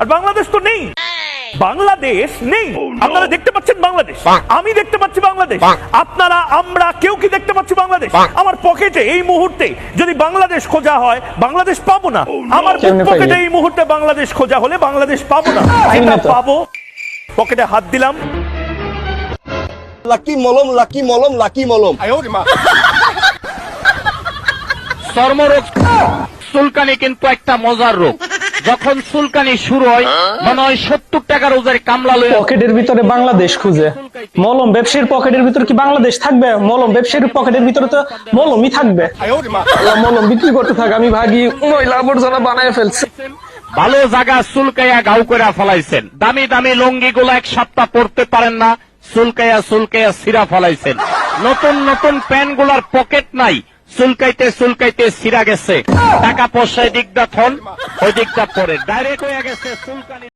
আর বাংলাদেশ তো নেই, বাংলাদেশ নেই। আপনারা দেখতে পাচ্ছেন বাংলাদেশ, আমি দেখতে পাচ্ছি বাংলাদেশ, আপনারা আমরা কেউ কি দেখতে পাচ্ছি বাংলাদেশ? আমার পকেটে এই মুহূর্তে যদি বাংলাদেশ খোঁজা হয় বাংলাদেশ পাবো না। আমার পকেটে এই মুহূর্তে বাংলাদেশ খোঁজা হলে বাংলাদেশ পাবো না। যেটা পাবো পকেটে হাত দিলাম, লাকি মলম, লাকি মলম, লাকি মলম। চর্মরোগ চুলকানি কিন্তু একটা মজার রোগ। যখন চুলকানি শুরু হয় মনে হয় 70 টাকার ওজনের কামলা লয়ে পকেটের ভিতরে বাংলাদেশ খুঁজে। মলম ব্যবসায়ীর পকেটের ভিতরে কি বাংলাদেশ থাকবে? মলম ব্যবসায়ীর পকেটের ভিতরে তো মলমই থাকবে। মলম বিক্রি করতে থাকে, আমি ভাগি ময়লা আবর্জনা বানায় ফেলছি। ভালো জায়গা চুলকাইয়া গাউ করে ফেলাইছেন। দামি দামি লুঙ্গি গুলো এক সপ্তাহ পরতে পারেন না, চুলকাইয়া চুলকাইয়া ছিঁড়া ফেলাইছেন। নতুন নতুন প্যান্ট গুলার পকেট নাই, চুলকাইতে চুলকাইতে ছিঁড়া গেছে। টাকা পয়সা দিকটা থন, ওই দিকটা পরে ডাইরেক্ট হয়ে গেছে চুলকানি।